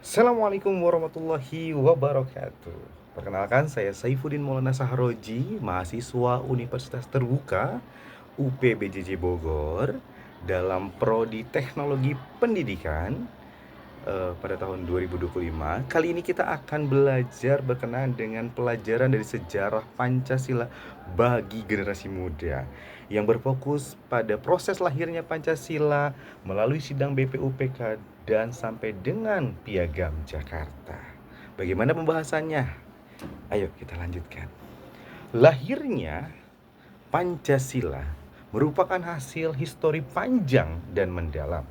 Assalamualaikum warahmatullahi wabarakatuh. Perkenalkan, saya Saifuddin Maulana Sahroji, mahasiswa Universitas Terbuka UPBJJ Bogor dalam Prodi Teknologi Pendidikan pada tahun 2025. Kali ini kita akan belajar berkenaan dengan pelajaran dari sejarah Pancasila bagi generasi muda yang berfokus pada proses lahirnya Pancasila melalui sidang BPUPK dan sampai dengan Piagam Jakarta. Bagaimana pembahasannya? Ayo kita lanjutkan. Lahirnya Pancasila merupakan hasil histori panjang dan mendalam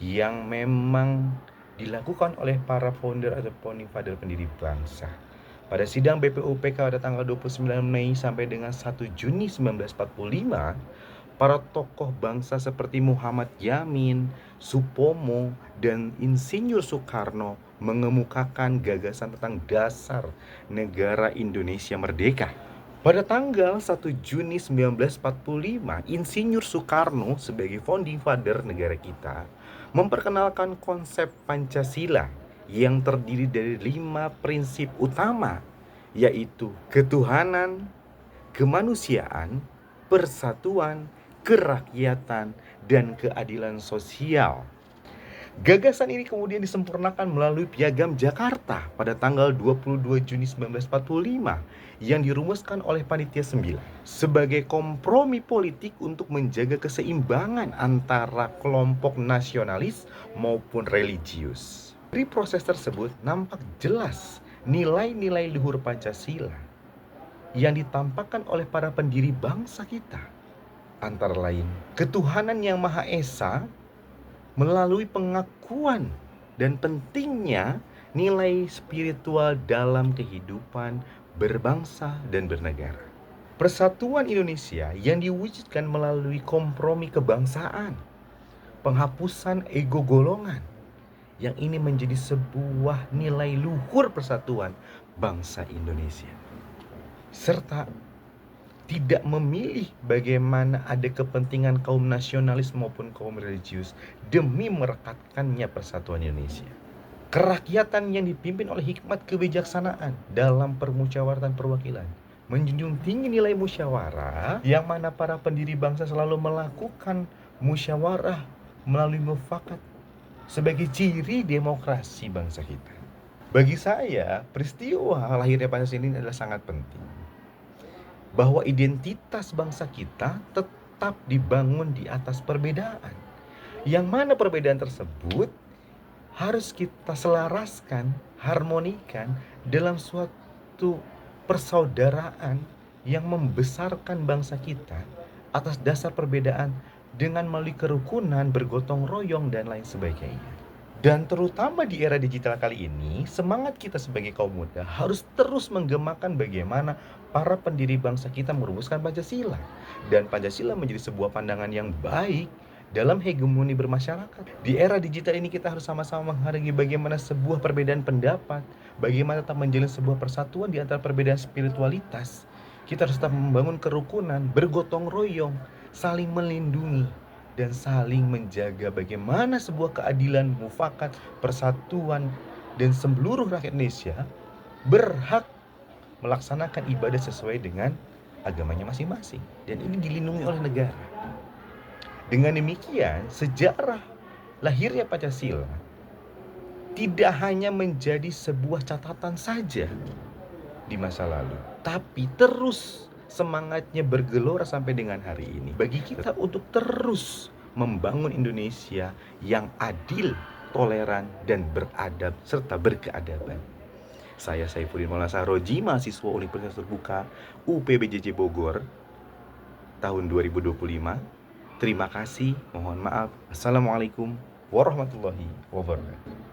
yang memang dilakukan oleh para founder atau founding father pendiri bangsa. Pada sidang BPUPK pada tanggal 29 Mei sampai dengan 1 Juni 1945, para tokoh bangsa seperti Muhammad Yamin, Supomo, dan Insinyur Soekarno mengemukakan gagasan tentang dasar negara Indonesia merdeka. Pada tanggal 1 Juni 1945, Insinyur Soekarno sebagai founding father negara kita memperkenalkan konsep Pancasila yang terdiri dari 5 prinsip utama, yaitu ketuhanan, kemanusiaan, persatuan, kerakyatan, dan keadilan sosial. Gagasan ini kemudian disempurnakan melalui Piagam Jakarta pada tanggal 22 Juni 1945 yang dirumuskan oleh Panitia 9 sebagai kompromi politik untuk menjaga keseimbangan antara kelompok nasionalis maupun religius. Dari proses tersebut nampak jelas nilai-nilai luhur Pancasila yang ditampakkan oleh para pendiri bangsa kita, antara lain ketuhanan yang Maha Esa melalui pengakuan dan pentingnya nilai spiritual dalam kehidupan berbangsa dan bernegara. Persatuan Indonesia yang diwujudkan melalui kompromi kebangsaan, penghapusan ego golongan, yang ini menjadi sebuah nilai luhur persatuan bangsa Indonesia. Serta tidak memilih bagaimana ada kepentingan kaum nasionalis maupun kaum religius demi merekatkannya persatuan Indonesia. Kerakyatan yang dipimpin oleh hikmat kebijaksanaan dalam permusyawaratan perwakilan, menjunjung tinggi nilai musyawarah yang mana para pendiri bangsa selalu melakukan musyawarah melalui mufakat sebagai ciri demokrasi bangsa kita. Bagi saya, peristiwa lahirnya Pancasila ini adalah sangat penting, bahwa identitas bangsa kita tetap dibangun di atas perbedaan, yang mana perbedaan tersebut harus kita selaraskan, harmonikan dalam suatu persaudaraan yang membesarkan bangsa kita atas dasar perbedaan dengan melalui kerukunan, bergotong royong, dan lain sebagainya. Dan terutama di era digital kali ini, semangat kita sebagai kaum muda harus terus menggemakan bagaimana para pendiri bangsa kita merumuskan Pancasila. Dan Pancasila menjadi sebuah pandangan yang baik dalam hegemoni bermasyarakat. Di era digital ini kita harus sama-sama menghargai bagaimana sebuah perbedaan pendapat, bagaimana tetap menjalin sebuah persatuan di antara perbedaan spiritualitas. Kita harus tetap membangun kerukunan, bergotong royong, saling melindungi, dan saling menjaga bagaimana sebuah keadilan, mufakat, persatuan, dan seluruh rakyat Indonesia berhak melaksanakan ibadah sesuai dengan agamanya masing-masing. Dan ini dilindungi oleh negara. Dengan demikian, sejarah lahirnya Pancasila tidak hanya menjadi sebuah catatan saja di masa lalu, tapi terus semangatnya bergelora sampai dengan hari ini bagi kita untuk terus membangun Indonesia yang adil, toleran, dan beradab serta berkeadaban. Saya Saifuddin Maulana Sahroji, mahasiswa Universitas Terbuka UPBJJ Bogor tahun 2025. Terima kasih, mohon maaf. Assalamualaikum warahmatullahi wabarakatuh.